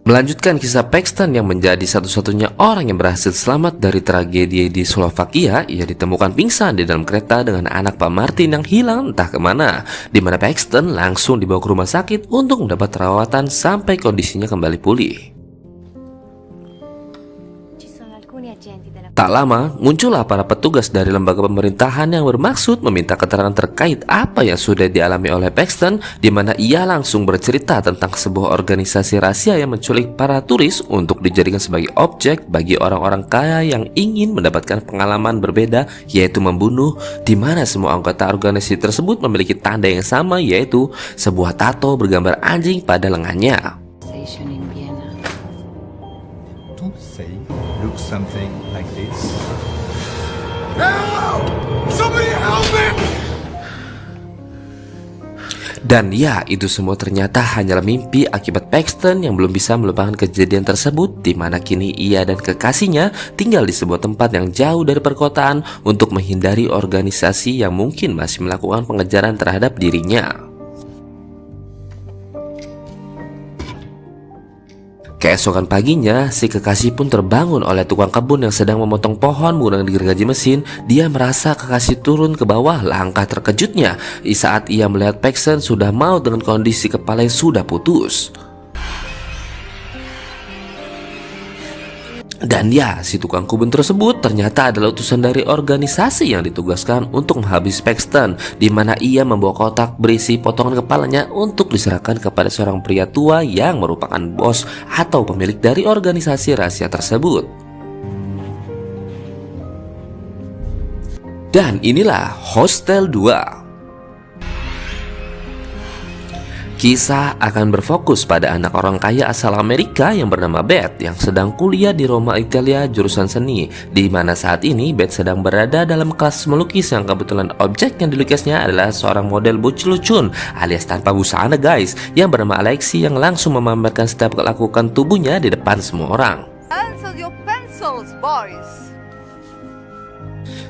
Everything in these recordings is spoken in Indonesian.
Melanjutkan kisah Paxton yang menjadi satu-satunya orang yang berhasil selamat dari tragedi di Slovakia, ia ditemukan pingsan di dalam kereta dengan anak Pak Martin yang hilang entah kemana, di mana Paxton langsung dibawa ke rumah sakit untuk mendapat perawatan sampai kondisinya kembali pulih. Tak lama, muncullah para petugas dari lembaga pemerintahan yang bermaksud meminta keterangan terkait apa yang sudah dialami oleh Paxton, di mana ia langsung bercerita tentang sebuah organisasi rahasia yang menculik para turis untuk dijadikan sebagai objek bagi orang-orang kaya yang ingin mendapatkan pengalaman berbeda, yaitu membunuh, di mana semua anggota organisasi tersebut memiliki tanda yang sama, yaitu sebuah tato bergambar anjing pada lengannya. Look something like this. Help! Somebody help me! Dan ya, itu semua ternyata hanyalah mimpi akibat Paxton yang belum bisa melupakan kejadian tersebut, di mana kini ia dan kekasihnya tinggal di sebuah tempat yang jauh dari perkotaan untuk menghindari organisasi yang mungkin masih melakukan pengejaran terhadap dirinya. Keesokan paginya, si kekasih pun terbangun oleh tukang kebun yang sedang memotong pohon menggunakan gergaji mesin. Dia merasa kekasih turun ke bawah. Langkah terkejutnya saat ia melihat Paxton sudah maut dengan kondisi kepala yang sudah putus. Dan ya, si tukang kebun tersebut ternyata adalah utusan dari organisasi yang ditugaskan untuk menghabisi Paxton, di mana ia membawa kotak berisi potongan kepalanya untuk diserahkan kepada seorang pria tua yang merupakan bos atau pemilik dari organisasi rahasia tersebut. Dan inilah Hostel 2. Kisah akan berfokus pada anak orang kaya asal Amerika yang bernama Beth yang sedang kuliah di Roma, Italia, jurusan seni, di mana saat ini Beth sedang berada dalam kelas melukis yang kebetulan objek yang dilukisnya adalah seorang model bocil-lucun alias tanpa busana guys, yang bernama Alexi yang langsung memamerkan setiap kelakuan tubuhnya di depan semua orang. Answer your pencils, boys.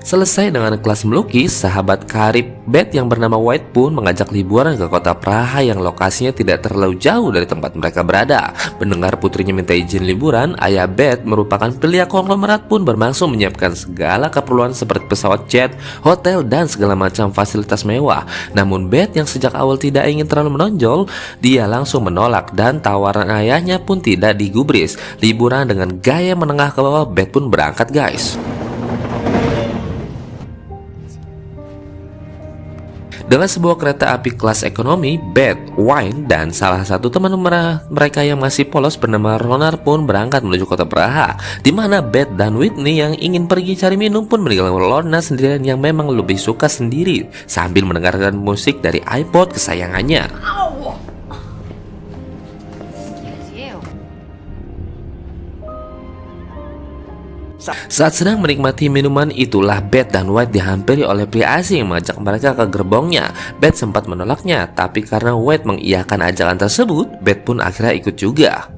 Selesai dengan kelas melukis, sahabat karib Beth yang bernama White pun mengajak liburan ke kota Praha yang lokasinya tidak terlalu jauh dari tempat mereka berada. Mendengar putrinya minta izin liburan, ayah Beth merupakan pemilik konglomerat pun bermaksud menyiapkan segala keperluan seperti pesawat jet, hotel, dan segala macam fasilitas mewah. Namun Beth yang sejak awal tidak ingin terlalu menonjol, dia langsung menolak dan tawaran ayahnya pun tidak digubris. Liburan dengan gaya menengah ke bawah, Beth pun berangkat guys. Dengan sebuah kereta api kelas ekonomi, Beth, Wine, dan salah satu teman mereka yang masih polos bernama Ronald pun berangkat menuju kota Praha, di mana Beth dan Whitney yang ingin pergi cari minum pun meninggalkan Lorna sendirian yang memang lebih suka sendiri sambil mendengarkan musik dari iPod kesayangannya. Saat sedang menikmati minuman itulah Beth dan White dihampiri oleh pria asing yang mengajak mereka ke gerbongnya. Beth sempat menolaknya, tapi karena White mengiyakan ajakan tersebut, Beth pun akhirnya ikut juga.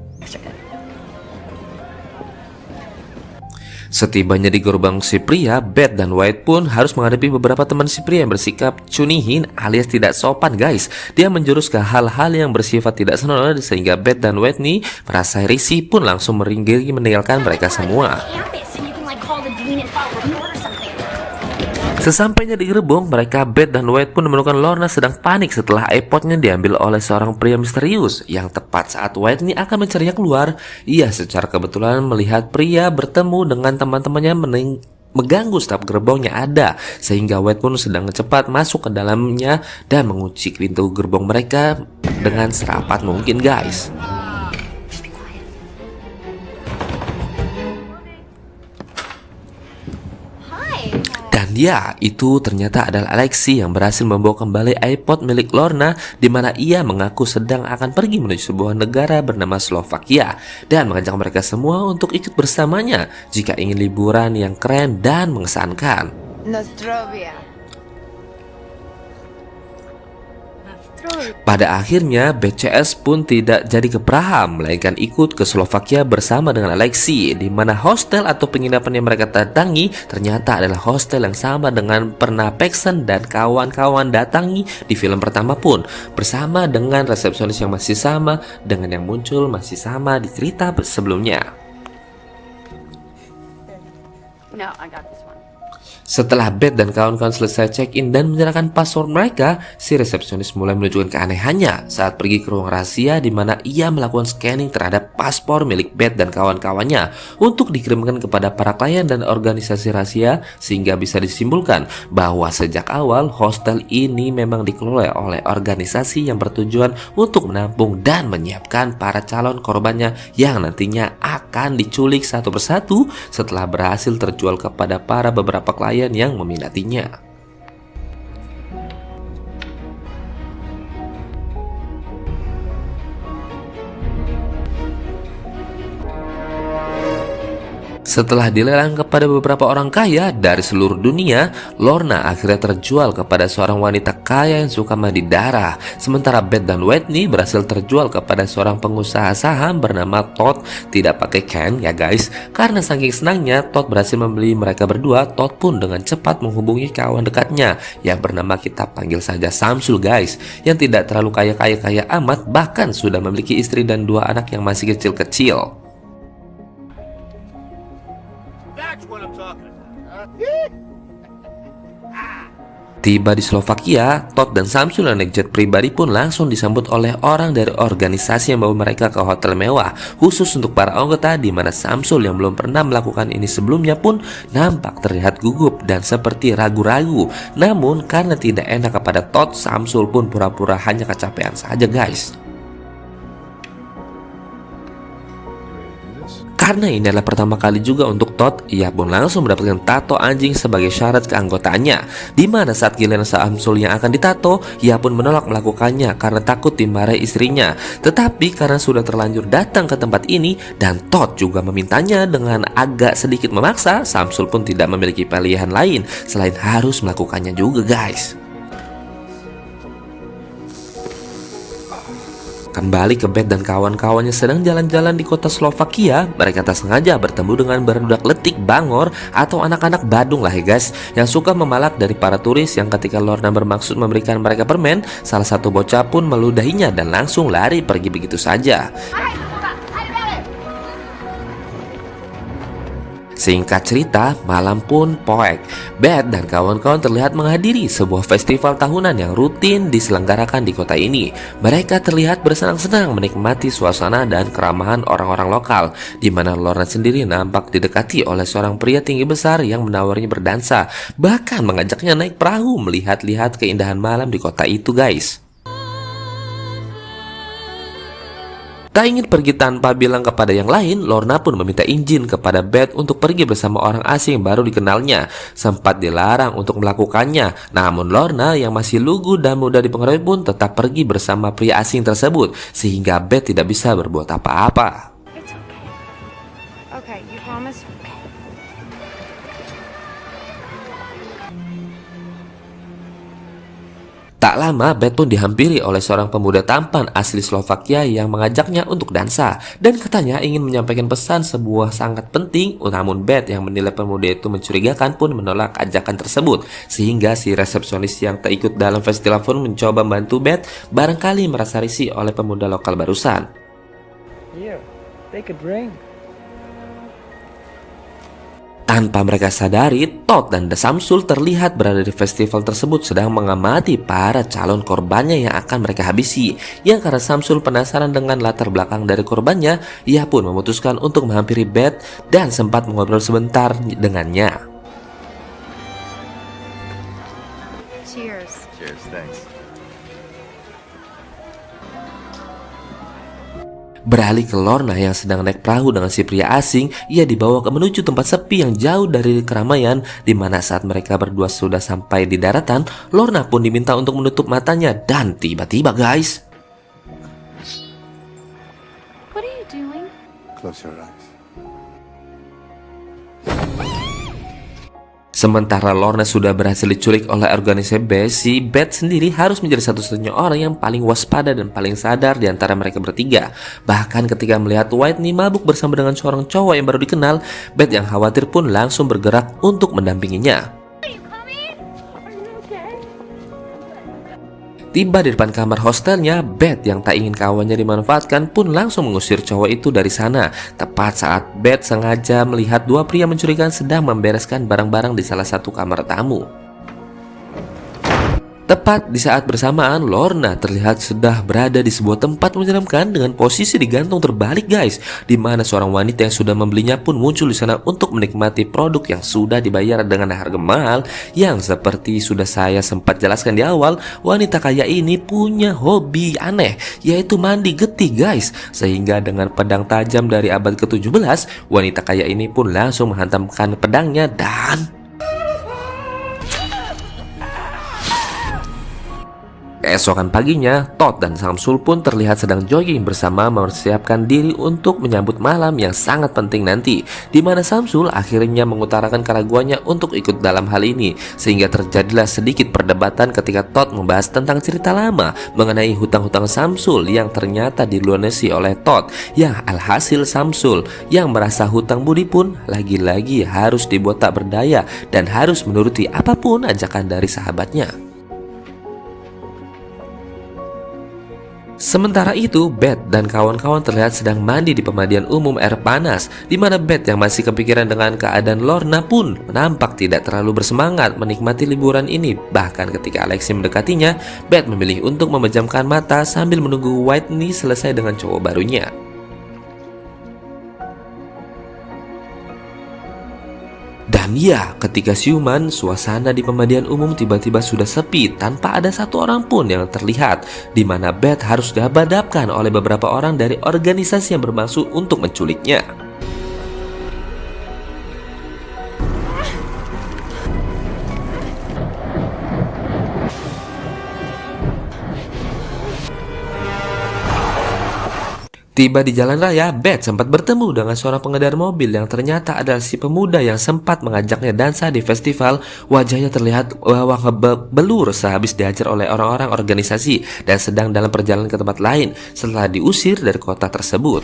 Setibanya di gerbang si pria, Beth dan White pun harus menghadapi beberapa teman si pria yang bersikap cunihin alias tidak sopan guys. Dia menjurus ke hal-hal yang bersifat tidak senonoh sehingga Beth dan White nih merasa risih pun langsung meringkiri meninggalkan mereka semua. Sesampainya di gerbong, mereka Beth dan White pun menemukan Lorna sedang panik setelah iPodnya diambil oleh seorang pria misterius. Yang tepat saat White ini akan mencarinya keluar, ia secara kebetulan melihat pria bertemu dengan teman-temannya mengganggu staf gerbongnya ada, sehingga White pun sedang cepat masuk ke dalamnya dan mengunci pintu gerbong mereka dengan serapat mungkin guys. Dan ya, itu ternyata adalah Alexi yang berhasil membawa kembali iPod milik Lorna, di mana ia mengaku sedang akan pergi menuju sebuah negara bernama Slovakia dan mengajak mereka semua untuk ikut bersamanya jika ingin liburan yang keren dan mengesankan. Nostrovia. Pada akhirnya, BCS pun tidak jadi ke Praha, melainkan ikut ke Slovakia bersama dengan Alexei, di mana hostel atau penginapan yang mereka datangi ternyata adalah hostel yang sama dengan pernah Paxton dan kawan-kawan datangi di film pertama pun, bersama dengan resepsionis yang masih sama, dengan yang muncul masih sama di cerita sebelumnya. No, I got this one. Setelah Beth dan kawan-kawan selesai check-in dan menyerahkan password mereka, si resepsionis mulai menunjukkan keanehannya saat pergi ke ruang rahasia di mana ia melakukan scanning terhadap paspor milik Beth dan kawan-kawannya untuk dikirimkan kepada para klien dan organisasi rahasia, sehingga bisa disimpulkan bahwa sejak awal hostel ini memang dikelola oleh organisasi yang bertujuan untuk menampung dan menyiapkan para calon korbannya yang nantinya akan diculik satu persatu setelah berhasil terjual kepada para beberapa klien yang meminatinya. Setelah dilelang kepada beberapa orang kaya dari seluruh dunia, Lorna akhirnya terjual kepada seorang wanita kaya yang suka mandi darah. Sementara Beth dan Whitney berhasil terjual kepada seorang pengusaha saham bernama Todd. Tidak pakai Ken ya guys. Karena saking senangnya Todd berhasil membeli mereka berdua, Todd pun dengan cepat menghubungi kawan dekatnya yang bernama, kita panggil saja Samsul guys, yang tidak terlalu kaya amat, bahkan sudah memiliki istri dan 2 anak yang masih kecil-kecil. Tiba di Slovakia, Todd dan Samsul yang naik jet pribadi pun langsung disambut oleh orang dari organisasi yang bawa mereka ke hotel mewah khusus untuk para anggota, di mana Samsul yang belum pernah melakukan ini sebelumnya pun nampak terlihat gugup dan seperti ragu-ragu. Namun karena tidak enak kepada Todd, Samsul pun pura-pura hanya kecapean saja guys. Karena ini adalah pertama kali juga untuk Todd, ia pun langsung mendapatkan tato anjing sebagai syarat keanggotaannya. Dimana saat giliran Samsul yang akan ditato, ia pun menolak melakukannya karena takut dimarahi istrinya. Tetapi karena sudah terlanjur datang ke tempat ini dan Todd juga memintanya dengan agak sedikit memaksa, Samsul pun tidak memiliki pilihan lain selain harus melakukannya juga guys. Kembali ke Beth dan kawan-kawannya sedang jalan-jalan di kota Slovakia, mereka tak sengaja bertemu dengan barudak letik bangor atau anak-anak Badung lah ya guys, yang suka memalak dari para turis yang ketika Lorna bermaksud memberikan mereka permen, salah satu bocah pun meludahinya dan langsung lari pergi begitu saja. Singkat cerita, malam pun poek. Beth dan kawan-kawan terlihat menghadiri sebuah festival tahunan yang rutin diselenggarakan di kota ini. Mereka terlihat bersenang-senang menikmati suasana dan keramahan orang-orang lokal, di mana Lorna sendiri nampak didekati oleh seorang pria tinggi besar yang menawarinya berdansa, bahkan mengajaknya naik perahu melihat-lihat keindahan malam di kota itu guys. Tak ingin pergi tanpa bilang kepada yang lain, Lorna pun meminta izin kepada Beth untuk pergi bersama orang asing yang baru dikenalnya. Sempat dilarang untuk melakukannya, namun Lorna yang masih lugu dan mudah dipengaruhi pun tetap pergi bersama pria asing tersebut, sehingga Beth tidak bisa berbuat apa-apa. It's okay. Okay, you promise? Okay. Tak lama, Beth pun dihampiri oleh seorang pemuda tampan asli Slovakia yang mengajaknya untuk dansa dan katanya ingin menyampaikan pesan sebuah sangat penting. Namun Beth yang menilai pemuda itu mencurigakan pun menolak ajakan tersebut, sehingga si resepsionis yang tak ikut dalam festival pun mencoba membantu Beth, barangkali merasa risih oleh pemuda lokal barusan. Here, take a drink. Tanpa mereka sadari, Todd dan Samsul terlihat berada di festival tersebut sedang mengamati para calon korbannya yang akan mereka habisi. Yang karena Samsul penasaran dengan latar belakang dari korbannya, ia pun memutuskan untuk menghampiri Beth dan sempat mengobrol sebentar dengannya. Cheers. Cheers, thanks. Beralih ke Lorna yang sedang naik perahu dengan si pria asing, ia dibawa ke menuju tempat sepi yang jauh dari keramaian, di mana saat mereka berdua sudah sampai di daratan, Lorna pun diminta untuk menutup matanya dan tiba-tiba guys, What are you doing? Close your eyes. Sementara Lorna sudah berhasil diculik oleh organisasi Beth, si Beth sendiri harus menjadi satu-satunya orang yang paling waspada dan paling sadar di antara mereka bertiga. Bahkan ketika melihat Whitney mabuk bersama dengan seorang cowok yang baru dikenal, Beth yang khawatir pun langsung bergerak untuk mendampinginya. Tiba di depan kamar hostelnya, Beth yang tak ingin kawannya dimanfaatkan pun langsung mengusir cowok itu dari sana. Tepat saat Beth sengaja melihat dua pria mencurigakan sedang membereskan barang-barang di salah satu kamar tamu. Tepat di saat bersamaan, Lorna terlihat sudah berada di sebuah tempat menyeramkan dengan posisi digantung terbalik guys, di mana seorang wanita yang sudah membelinya pun muncul di sana untuk menikmati produk yang sudah dibayar dengan harga mahal. Yang seperti sudah saya sempat jelaskan di awal, wanita kaya ini punya hobi aneh, yaitu mandi getih guys. Sehingga dengan pedang tajam dari abad ke-17, wanita kaya ini pun langsung menghantamkan pedangnya dan keesokan paginya, Todd dan Samsul pun terlihat sedang jogging bersama mempersiapkan diri untuk menyambut malam yang sangat penting nanti, di mana Samsul akhirnya mengutarakan keraguannya untuk ikut dalam hal ini, sehingga terjadilah sedikit perdebatan ketika Todd membahas tentang cerita lama mengenai hutang-hutang Samsul yang ternyata dilunasi oleh Todd, yang alhasil Samsul yang merasa hutang budi pun lagi-lagi harus dibuat tak berdaya dan harus menuruti apapun ajakan dari sahabatnya. Sementara itu, Beth dan kawan-kawan terlihat sedang mandi di pemandian umum air panas, di mana Beth yang masih kepikiran dengan keadaan Lorna pun nampak tidak terlalu bersemangat menikmati liburan ini. Bahkan ketika Alexi mendekatinya, Beth memilih untuk memejamkan mata sambil menunggu Whitney selesai dengan cowok barunya. Dan ya, ketika siuman, suasana di pemandian umum tiba-tiba sudah sepi tanpa ada satu orang pun yang terlihat, di mana Beth harus dihadapkan oleh beberapa orang dari organisasi yang bermaksud untuk menculiknya. Tiba di jalan raya, Beth sempat bertemu dengan seorang pengedar mobil yang ternyata adalah si pemuda yang sempat mengajaknya dansa di festival. Wajahnya terlihat belur sehabis dihajar oleh orang-orang organisasi dan sedang dalam perjalanan ke tempat lain setelah diusir dari kota tersebut.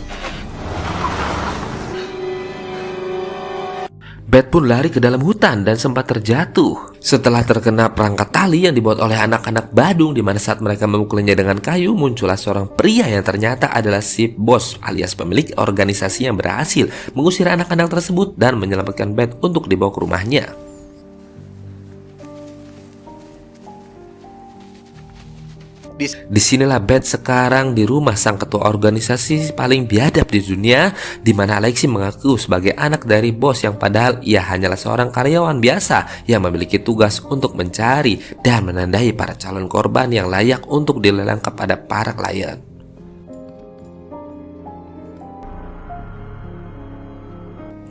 Beth pun lari ke dalam hutan dan sempat terjatuh setelah terkena perangkat tali yang dibuat oleh anak-anak Badung, di mana saat mereka memukulinya dengan kayu, muncullah seorang pria yang ternyata adalah si bos alias pemilik organisasi yang berhasil mengusir anak-anak tersebut dan menyelamatkan Beth untuk dibawa ke rumahnya. Disinilah Beth sekarang di rumah sang ketua organisasi paling biadab di dunia, di mana Alexi mengaku sebagai anak dari bos yang padahal ia hanyalah seorang karyawan biasa yang memiliki tugas untuk mencari dan menandai para calon korban yang layak untuk dilelang kepada para klien.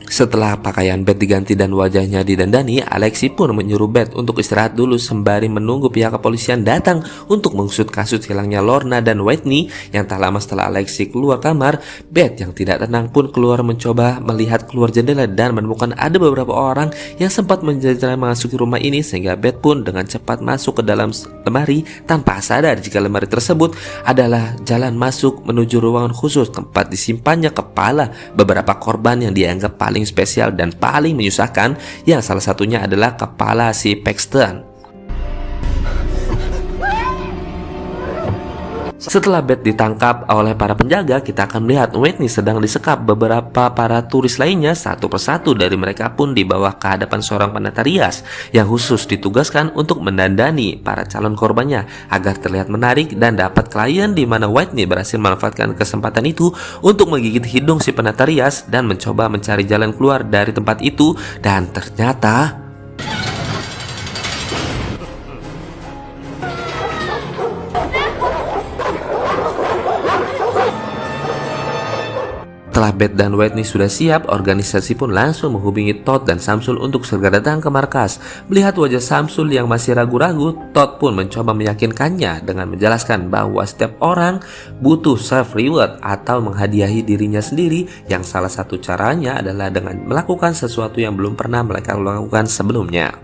Setelah pakaian Beth diganti dan wajahnya didandani, Alexi pun menyuruh Beth untuk istirahat dulu sembari menunggu pihak kepolisian datang untuk mengusut kasus hilangnya Lorna dan Whitney. Yang tak lama setelah Alexi keluar kamar, Beth yang tidak tenang pun keluar mencoba melihat keluar jendela dan menemukan ada beberapa orang yang sempat menjajah memasuki rumah ini, sehingga Beth pun dengan cepat masuk ke dalam lemari tanpa sadar jika lemari tersebut adalah jalan masuk menuju ruangan khusus tempat disimpannya kepala beberapa korban yang dianggap paling spesial dan paling menyusahkan, yang salah satunya adalah kepala si Paxton. Setelah Beth ditangkap oleh para penjaga, kita akan melihat Whitney sedang disekap beberapa para turis lainnya. Satu persatu dari mereka pun dibawa ke hadapan seorang penata rias yang khusus ditugaskan untuk mendandani para calon korbannya agar terlihat menarik dan dapat klien, di mana Whitney berhasil memanfaatkan kesempatan itu untuk menggigit hidung si penata rias dan mencoba mencari jalan keluar dari tempat itu. Dan ternyata Setelah Beth dan Whitney sudah siap, organisasi pun langsung menghubungi Todd dan Samsul untuk segera datang ke markas. Melihat wajah Samsul yang masih ragu-ragu, Todd pun mencoba meyakinkannya dengan menjelaskan bahwa setiap orang butuh self reward atau menghadiahi dirinya sendiri, yang salah satu caranya adalah dengan melakukan sesuatu yang belum pernah mereka lakukan sebelumnya.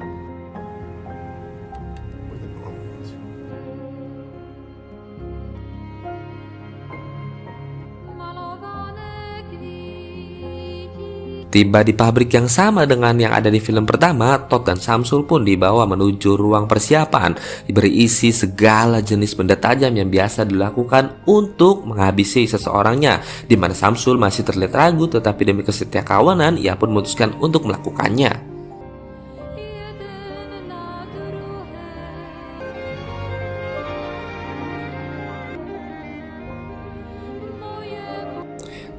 Tiba di pabrik yang sama dengan yang ada di film pertama, Todd dan Samsul pun dibawa menuju ruang persiapan, berisi segala jenis benda tajam yang biasa dilakukan untuk menghabisi seseorangnya, di mana Samsul masih terlihat ragu, tetapi demi kesetiakawanan ia pun memutuskan untuk melakukannya.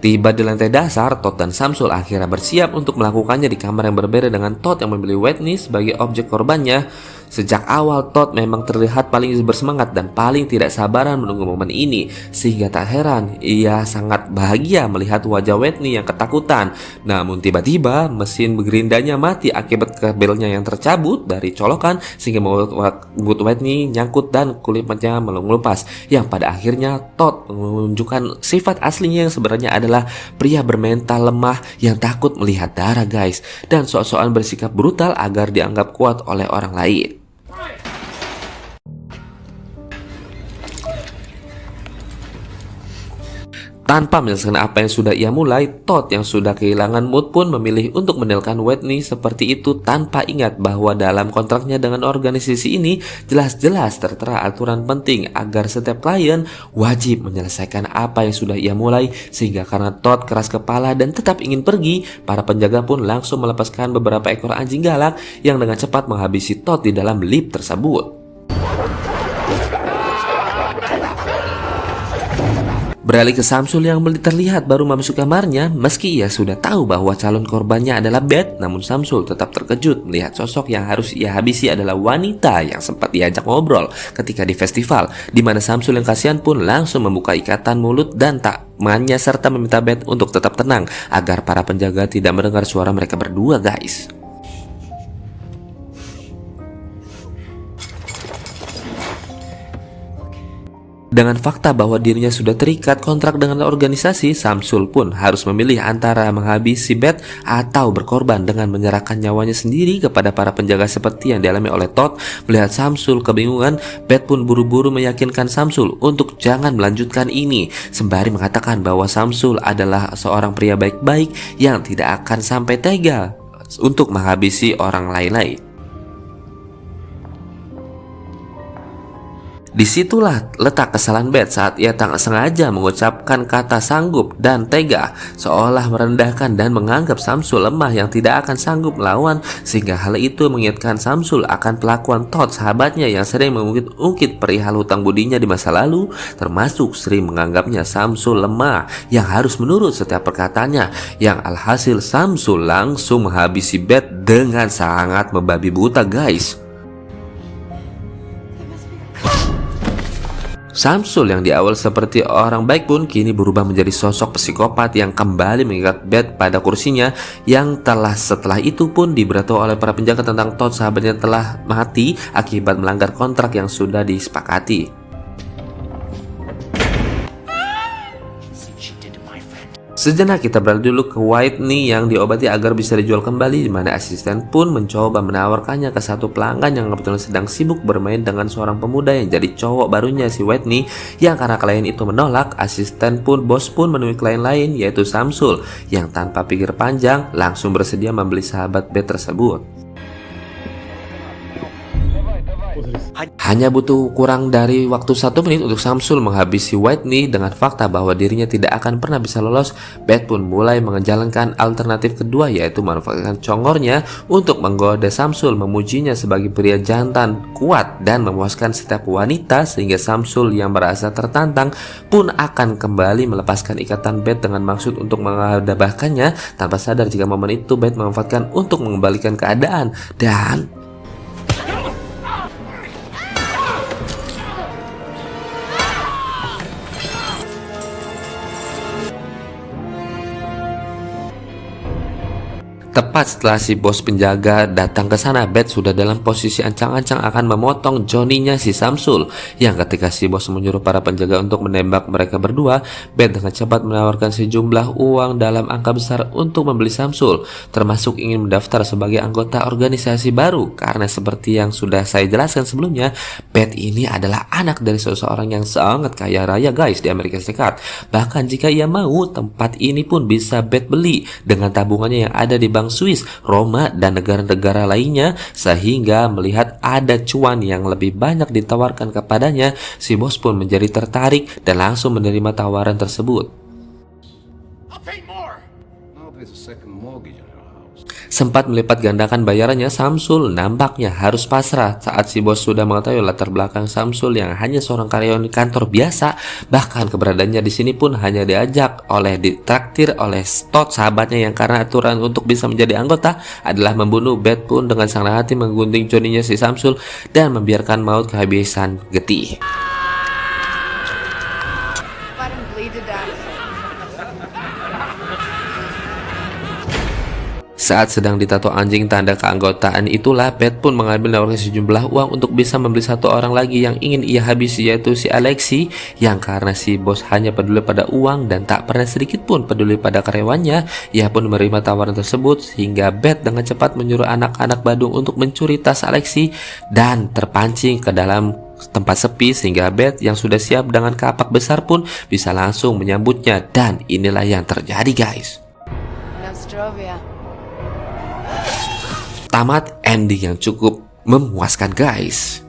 Tiba di lantai dasar, Todd dan Samsul akhirnya bersiap untuk melakukannya di kamar yang berbeda dengan Todd yang memilih Whitney sebagai objek korbannya. Sejak awal Todd memang terlihat paling bersemangat dan paling tidak sabaran menunggu momen ini, sehingga tak heran ia sangat bahagia melihat wajah Whitney yang ketakutan. Namun tiba-tiba mesin gerindanya mati akibat kabelnya yang tercabut dari colokan, sehingga membuat Whitney nyangkut dan kulitnya melupas, yang pada akhirnya Todd menunjukkan sifat aslinya yang sebenarnya adalah pria bermental lemah yang takut melihat darah guys, dan sok-sokan bersikap brutal agar dianggap kuat oleh orang lain. Tanpa menyelesaikan apa yang sudah ia mulai, Todd yang sudah kehilangan mood pun memilih untuk meninggalkan Whitney seperti itu tanpa ingat bahwa dalam kontraknya dengan organisasi ini jelas-jelas tertera aturan penting agar setiap klien wajib menyelesaikan apa yang sudah ia mulai, sehingga karena Todd keras kepala dan tetap ingin pergi, para penjaga pun langsung melepaskan beberapa ekor anjing galak yang dengan cepat menghabisi Todd di dalam lift tersebut. Beralih ke Samsul yang terlihat baru masuk kamarnya. Meski ia sudah tahu bahwa calon korbannya adalah Beth, namun Samsul tetap terkejut melihat sosok yang harus ia habisi adalah wanita yang sempat diajak ngobrol ketika di festival, di mana Samsul yang kasihan pun langsung membuka ikatan mulut dan tak takmannya serta meminta Beth untuk tetap tenang agar para penjaga tidak mendengar suara mereka berdua guys. Dengan fakta bahwa dirinya sudah terikat kontrak dengan organisasi, Samsul pun harus memilih antara menghabisi Beth atau berkorban dengan menyerahkan nyawanya sendiri kepada para penjaga seperti yang dialami oleh Todd. Melihat Samsul kebingungan, Beth pun buru-buru meyakinkan Samsul untuk jangan melanjutkan ini, sembari mengatakan bahwa Samsul adalah seorang pria baik-baik yang tidak akan sampai tega untuk menghabisi orang lain. Disitulah letak kesalahan Beth saat ia tak sengaja mengucapkan kata sanggup dan tega, seolah merendahkan dan menganggap Samsul lemah yang tidak akan sanggup melawan, sehingga hal itu mengingatkan Samsul akan pelakuan Todd, sahabatnya yang sering mengungkit perihal hutang budinya di masa lalu, termasuk sering menganggapnya Samsul lemah yang harus menurut setiap perkataannya, yang alhasil Samsul langsung menghabisi Beth dengan sangat membabi buta guys. Samsul yang di awal seperti orang baik pun kini berubah menjadi sosok psikopat yang kembali mengikat Beth pada kursinya, yang setelah itu pun diberitahu oleh para penjaga tentang Todd, sahabatnya telah mati akibat melanggar kontrak yang sudah disepakati. Sejenak kita beralih dulu ke Whitney yang diobati agar bisa dijual kembali, di mana asisten pun mencoba menawarkannya ke satu pelanggan yang kebetulan sedang sibuk bermain dengan seorang pemuda yang jadi cowok barunya si Whitney, yang karena klien itu menolak, asisten pun bos pun menemui klien lain yaitu Samsul yang tanpa pikir panjang langsung bersedia membeli sahabat Beth tersebut. Hanya butuh kurang dari waktu 1 menit untuk Samsul menghabisi Whitney. Dengan fakta bahwa dirinya tidak akan pernah bisa lolos, Beth pun mulai menjalankan alternatif kedua, yaitu memanfaatkan congornya untuk menggoda Samsul, memujinya sebagai pria jantan kuat dan memuaskan setiap wanita, sehingga Samsul yang merasa tertantang pun akan kembali melepaskan ikatan Beth dengan maksud untuk mengadabahkannya, tanpa sadar jika momen itu Beth memanfaatkan untuk mengembalikan keadaan dan Tepat setelah si bos penjaga datang ke sana, Beth sudah dalam posisi ancang-ancang akan memotong Johnny-nya si Samsul. Yang ketika si bos menyuruh para penjaga untuk menembak mereka berdua, Beth dengan cepat menawarkan sejumlah uang dalam angka besar untuk membeli Samsul, termasuk ingin mendaftar sebagai anggota organisasi baru. Karena seperti yang sudah saya jelaskan sebelumnya, Beth ini adalah anak dari seseorang yang sangat kaya raya guys di Amerika Serikat. Bahkan jika ia mau, tempat ini pun bisa Beth beli dengan tabungannya yang ada di Bank Swiss, Roma, dan negara-negara lainnya. Sehingga melihat ada cuan yang lebih banyak ditawarkan kepadanya, si bos pun menjadi tertarik dan langsung menerima tawaran tersebut. I'll pay more. I'll pay the second mortgage on our house. Sempat melipat gandakan bayarannya, Samsul nampaknya harus pasrah saat si bos sudah mengetahui latar belakang Samsul yang hanya seorang karyawan di kantor biasa. Bahkan keberadaannya di sini pun hanya diajak oleh ditraktir oleh Stott, sahabatnya yang karena aturan untuk bisa menjadi anggota adalah membunuh. Beth pun dengan senang hati menggunting Johnny-nya si Samsul dan membiarkan maut kehabisan getih. Let him bleed to death. Saat sedang ditato anjing tanda keanggotaan itulah, Beth pun mengambil nawarkan sejumlah uang untuk bisa membeli satu orang lagi yang ingin ia habisi, yaitu si Alexi, yang karena si bos hanya peduli pada uang dan tak pernah sedikit pun peduli pada karyawannya. Ia pun menerima tawaran tersebut sehingga Beth dengan cepat menyuruh anak-anak Badung untuk mencuri tas Alexi dan terpancing ke dalam tempat sepi, sehingga Beth yang sudah siap dengan kapak besar pun bisa langsung menyambutnya. Dan inilah yang terjadi guys. Nostrovia. Tamat ending yang cukup memuaskan guys.